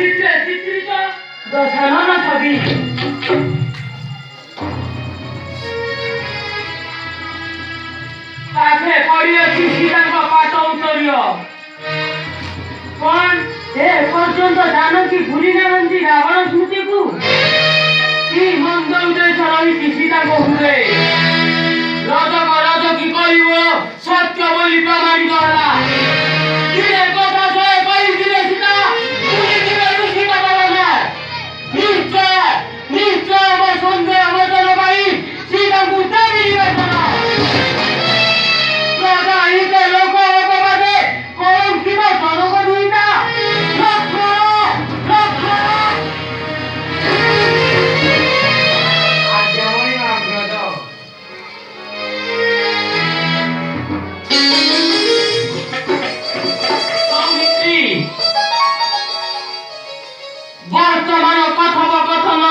চিত্রে চিত্রিত দশানন ছবি পাখে পড়িয়েছি সীতাঙ্গ পাঠ উত্তরীয় কোন এ পর্যন্ত জানো কি ভুলি নারন্দি রাবণ স্মৃতিকু কি মন্দ উদ্দেশ্য রহিছি সীতাঙ্গ হুরে রাজা কি করিব সত্য বলি প্রমাণিত হলা দিনের কথা সয়ে কইছিলে সীতা তুমি দিবে রুষিতা পাবে না নিশ্চয় আমার সন্দেহ অবতর পাই সীতাঙ্গু দেবী নিবেদনা রাজা হিতে লোক অপবাদে করম কিবা জনগণিতা বর্তমান কথোপকথন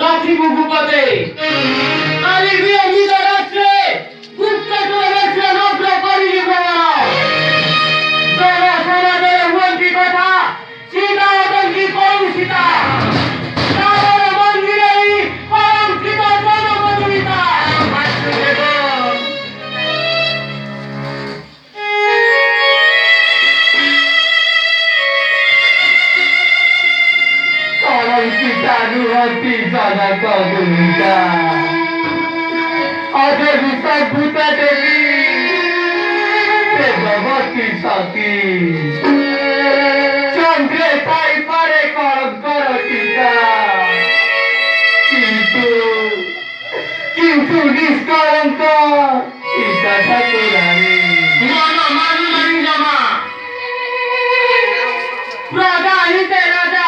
রাখিব ভূপতে কালি বিয়মিত রাত্রে গুপ্ত চোরের নগ্ন করিলি ভ্রমণ জন সমাজের হুমকি কথা সীতা আতঙ্কি কলুষিতা রাবণ মন্দিরেই কলঙ্কিত জনগণিতা Nuhati sana kagumita Ade bisa buta devi Devavati sati Chandre tai pare karam karakita Kintu niskaranta Sita thakurani Manu nari jama Raja hite raja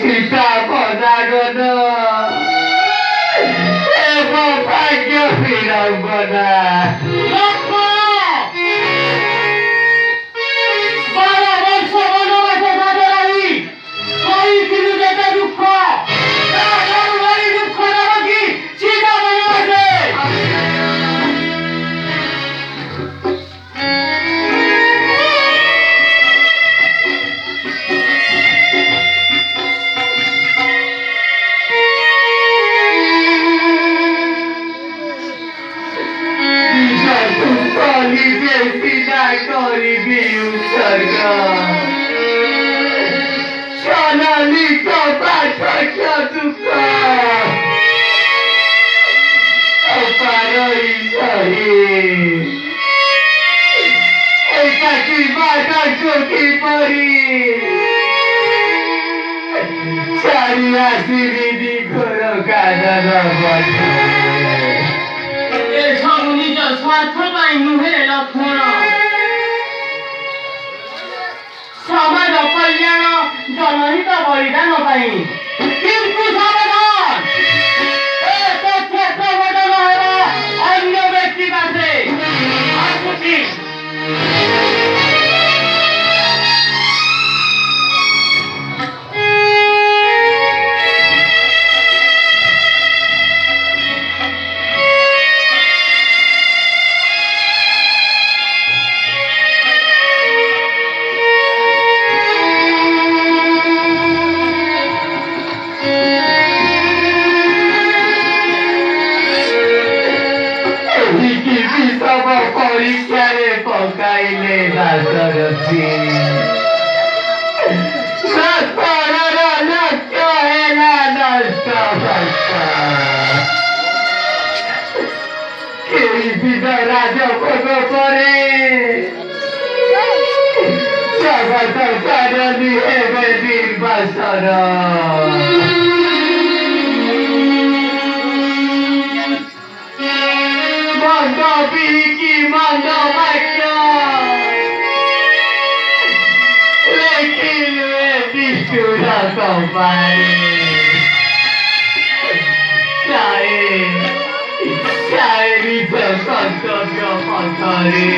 Sita Padagana Eva Bhagya Virambana স্বার্থ পাই নুহে লক্ষণ সমাজ কল্যাণ জনহিত বলিদান পাই কিন্তু সাবধান এ তথ্য প্রবর্তন হল অন্য ব্যক্তি কাছে আসুছি রাজ ভোগ করে জগত জননী হেবে নির্বাসন মন্দ বিকি মন্দ বাক্য লেখিলে নিষ্ঠুর কপালে নিজ কর্তব্য পথরে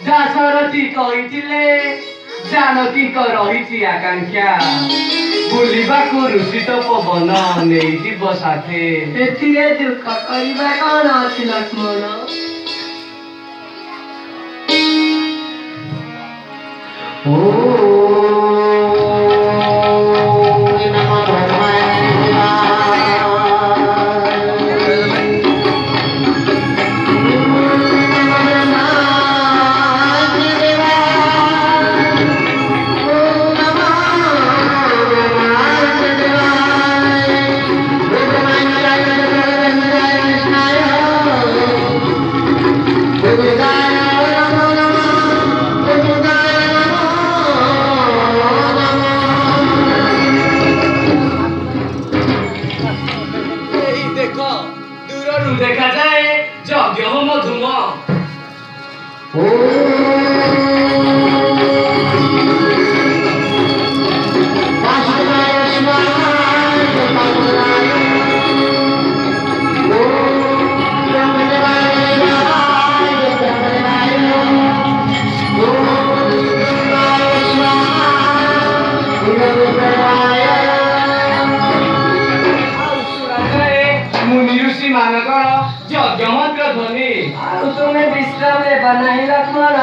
ଦାଶରଥୀ କହିଥିଲେ ଜାନକୀଙ୍କ ରହିଛି ଆକାଂକ୍ଷା ବୁଲିବାକୁ ଋଷିତ ପବନ ନେଇଯିବ ସାଥେ ଏଥିରେ ଦୁଃଖ କରିବା କଣ ଅଛି ଲକ୍ଷ୍ମଣ? ଦେଖାଯାଏ ଯଜ୍ଞ ହୋମ ଧୂମ ମାନଙ୍କର ଯଜ୍ଞ ମନ୍ତ୍ର ଧ୍ୱନି ଆଉ ତୁମେ ବିଶ୍ରାମ ନେବା ନାହିଁ ଲକ୍ଷ୍ମଣ?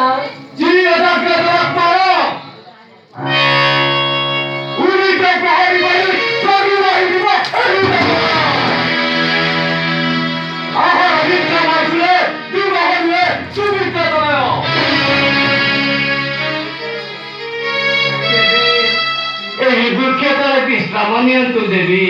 ଏହି ବୃକ୍ଷ ତଳେ ବିଶ୍ରାମ ନିଅନ୍ତୁ ଦେବୀ।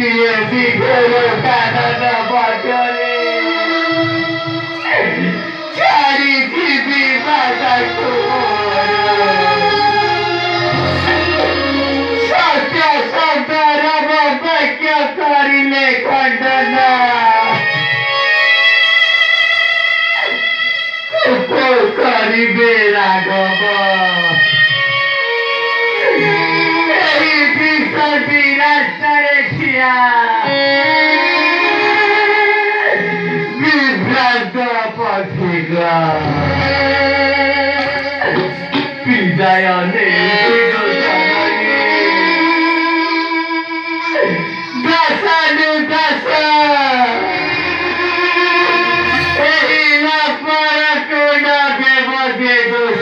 দিয়ে বিঘের কানাটা বাজারে চারি দিদি বাজা সত্য সদর বাক্য করিলে খণ্ডনা করিবে রাঘব এই বিষয়টি রাস্তায় খিয়া বিভ্রান্ত পথিক বিদায় দাসানু দাসা এই না পরা কোনা বেবদে দোষ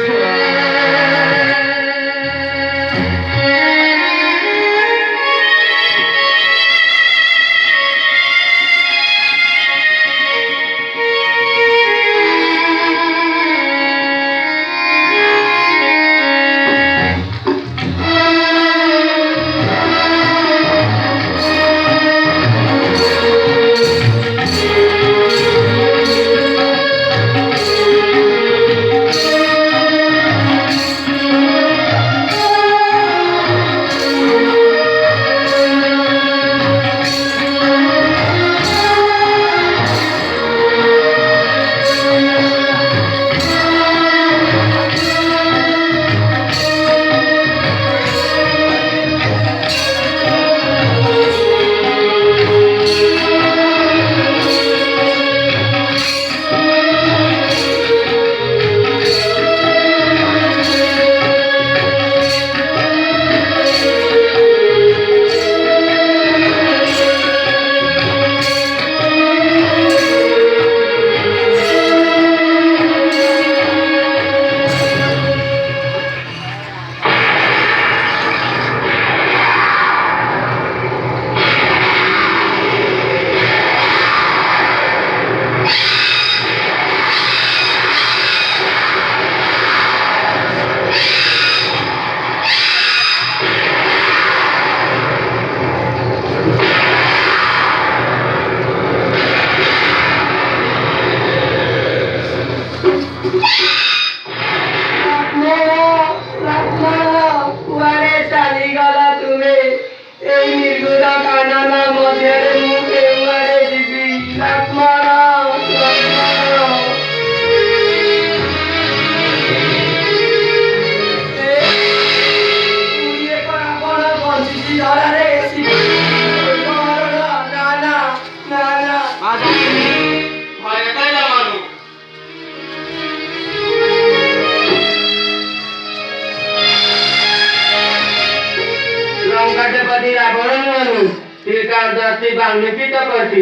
गणपती राबवून म्हणून श्रीकांताची बांगणी पितपती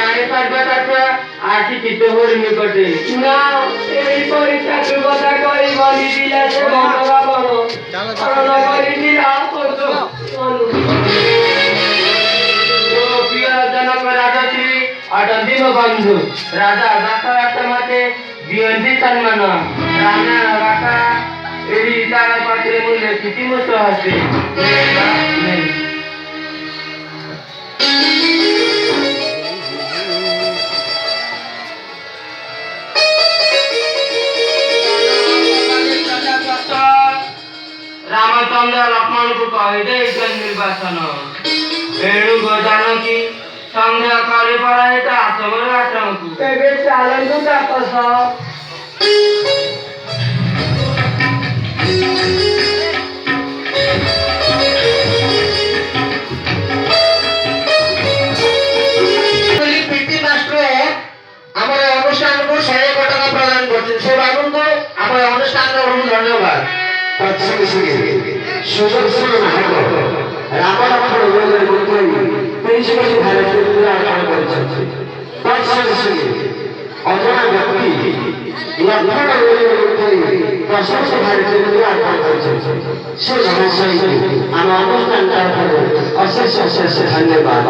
आणि पर्वताचा आशी चित्तहोर निकटे ना এই পরীক্ষা দুবতা করি বলি দিলাছে বাবা বড় করোনা করি দিলা করছো তো প্রিয় জনক রাজা শ্রী অটন্তিম বন্ধু রাজা দশরথমাতে বিয়ন্তি সম্মান রানা রাখা এই তারা পাত্রে মূল্যে চিঠিমত আছে रामचंद्र लक्ष्मण को कहते निर्वाचन एणु जानकी संध्या करे पड़ाए आश्रम आश्रम को ଏବେ ଚାଲନ୍ତୁ ତାପସ ପିଟି ମାଷ୍ଟର ଆମର ଅନୁଷ୍ଠାନକୁ 100 ଟଙ୍କା ପ୍ରଦାନ କରୁଛନ୍ତି ସେ ବାବୁଙ୍କୁ ଆମର ଅନୁଷ୍ଠାନର ଧନ୍ୟବାଦ ସୁଦର୍ଶନ ନାୟକ ରାମ ଲକ୍ଷ୍ମଣ ଯୋଗରେ ମୁଖ୍ୟ 23 କୋଟି ଭାରତୀୟ ଅର୍ପଣ କରିଛନ୍ତି ଅଜଣା ବ୍ୟକ୍ତି ଲକ୍ଷ୍ମଣ ଯୋଗରେ ମୁଖ୍ୟ 10 କୋଟି ଭାରତୀୟ ଅର୍ପଣ କରିଛନ୍ତି ସେ ଜନସଂଖ୍ୟା ଆମ ଅନୁଷ୍ଠାନ ତରଫରୁ ଅଶେଷ ଅଶେଷ ଧନ୍ୟବାଦ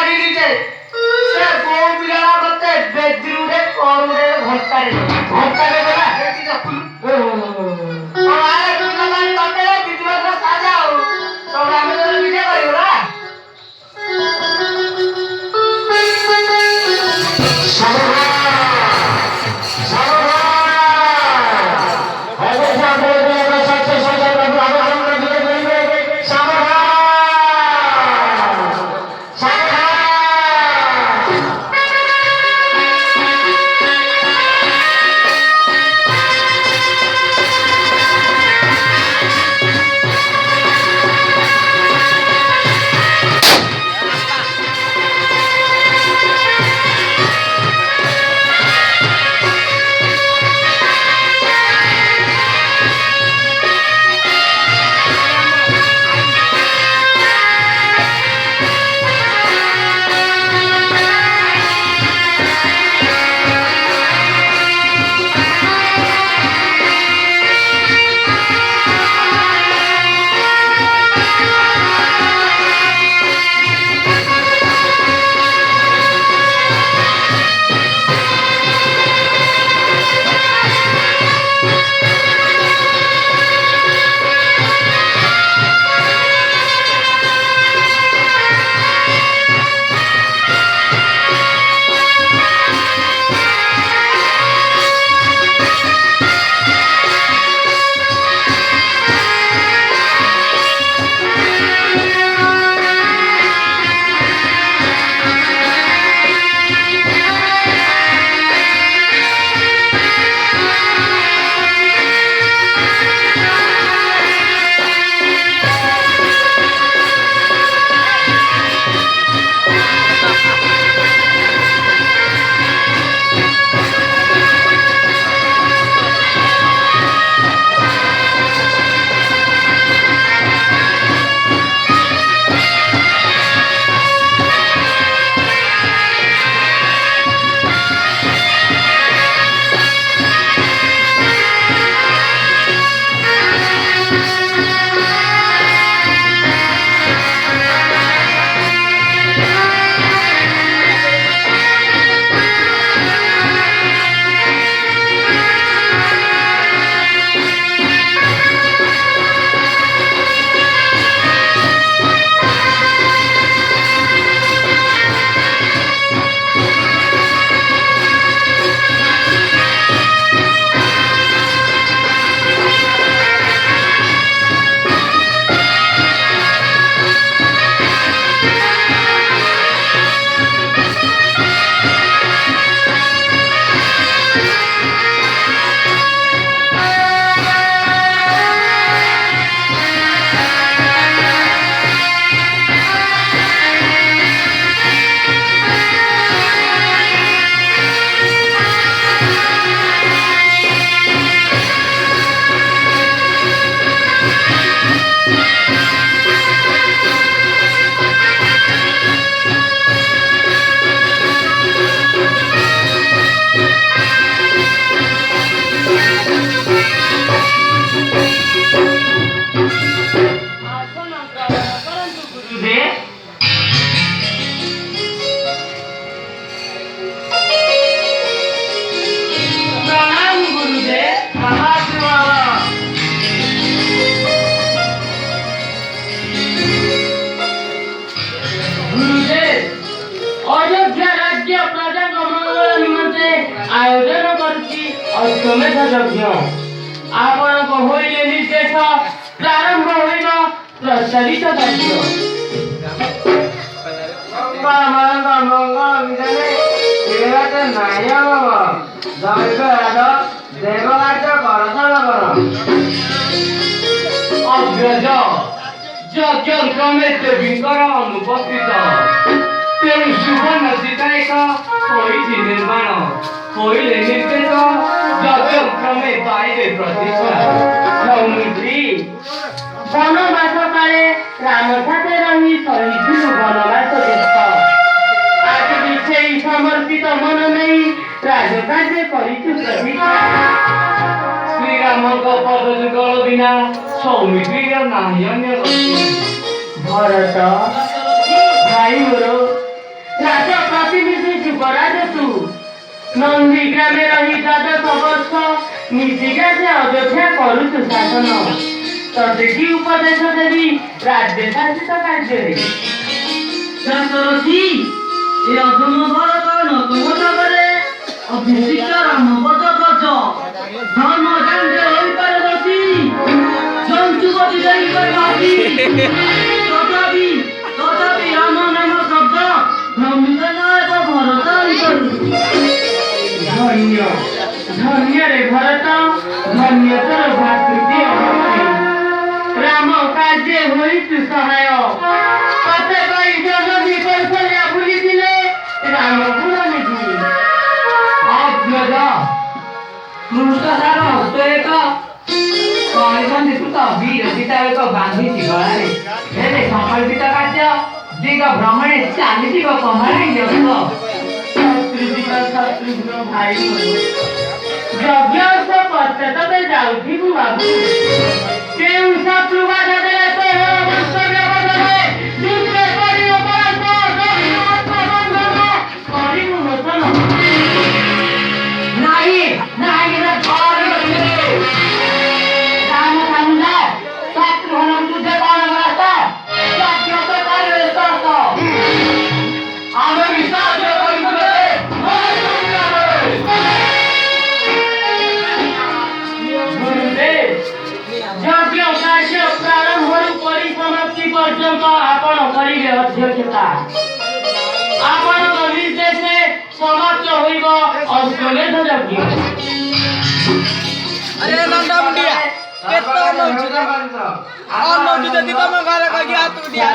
ମାରି ଦେଇଛେ ସେ ବୋଉ ପିଲାଟା ମତେ ବେଦିରୁରେ କରୁରେ ଘଣ୍ଟାରେ ଦେଲା ଏଠି ଦେଖୁନୁ ଆରେ ତୁ ମାନେ ତତେ ବିଜୁର ସାଜା ଆଉ ତ ଆମେ ତ ନିଜେ କରିବୁ ନା आयोजन करछि अश्वमेध यज्ञ आपणक होइले निर्देश प्रारंभ होइब प्रचलित कार्य मंगल मंगल विजने केवट नायम दैव राज देवराज करथल कर अव्यज यज्ञ क्रमे देवीकर अनुपस्थित तेणु सुवर्ण सीताएक होइछि निर्माण होइले निर्देश यज्ञ क्रमे पाइले प्रतिष्ठा सौमित्री वनवास काले राम साथे रही शहीद वनवास देश आज भी सेई समर्पित मन नहीं राजकार्य करिछु प्रतिष्ठा श्री रामଙ୍କ पद जुगल बिना सौमित्रीर नाही अन्य भरत भाई मोर ନନ୍ଦୀଗ୍ରାମେ ରହି ଦ୍ୱାଦଶ ବର୍ଷ ନୀତିକା ସେ ଅଯୋଧ୍ୟା କରୁଛୁ ଶାସନ ତତେ କି ଉପଦେଶ ଦେବି ରାଜ୍ୟ ଶାସିତ କାର୍ଯ୍ୟରେ ଦଶରଥୀ ଏ ଅଧମ ଭରତ ନତମତକରେ ଅଭିଷିକ୍ତ ରାମ ପଦ ଗଜ ଧର୍ମ ଜାଣ୍ଡେ ହୋଇପାରେ ଦୋଷୀ ଜନ୍ତୁବତୀ ଦେଇ କରିବାସି ତଥାପି ରାମ ନାମ ଶବ୍ଦ ଭ୍ରମିତ ନାୟକ ଭରତ ଧନ୍ୟ ଧନ୍ୟରେ ଭରତ ଧନ୍ୟ ତୋର ଭାତୃତ୍ୟ ରାମ କାର୍ଯ୍ୟ ହୋଇଛୁ ସହାୟ ତତେ କହି ଜଗତୀ କୌଶଲ୍ୟା ଭୁଲିଥିଲେ ରାମ ଗୁଣ ନିଧି ଅଗ୍ରଜ ପୃଷ୍ଠସାର ହସ୍ତ ଏକ କହିଛନ୍ତି ତୁ ତ ବୀର ସୀତା ଏକ ବାନ୍ଧିଛି ଗଳାରେ ହେଲେ ସଂକଳ୍ପିତ କାର୍ଯ୍ୟ ଦିଗ ଭ୍ରମଣେ ଚାଲିଯିବ କମାଣି ବ୍ୟସ୍ତ ଶତ୍ରୁଘ୍ନ ଭାଇ ଯଜ୍ଞ ପଶ୍ଚାତ ତତେ ଯାଉଥିବୁ ବାବୁ କେଉଁ ଶତ୍ରୁ ବାଧା ଦେଲେ ତୋର ବଂଶବ୍ୟ ବଦଳେ ଯୁଦ୍ଧେ କରିବ ପରାସ୍ତ କରିବୁ ନୂତନ ନାହିଁ ନାହିଁ ରେ ରାମ ସାମୁନା ଶତ୍ରୁଘ୍ନ ଯୁଦ୍ଧ କଣ ରାସ୍ତା ଯଜ୍ଞ ତ କରିବେ ଶର୍ତ ଆମେ ବି ସାହାଯ୍ୟ କରିବୁ ଗୁରୁଦେବ ଯଜ୍ଞ କାର୍ଯ୍ୟ ପ୍ରାରମ୍ଭରୁ ପରିସମାପ୍ତି ପର୍ଯ୍ୟନ୍ତ ଆପଣ କରିବେ ଅଧ୍ୟକ୍ଷତା ଆପଣଙ୍କ ନିର୍ଦ୍ଦେଶେ ସମାପ୍ତ ହୋଇବ ଅଶ୍ୱମେଧ ଯଜ୍ଞ अरे नंदा मुंडिया केतो नौचु रे नौचु जदी तम घरे कहि हाथ उठिया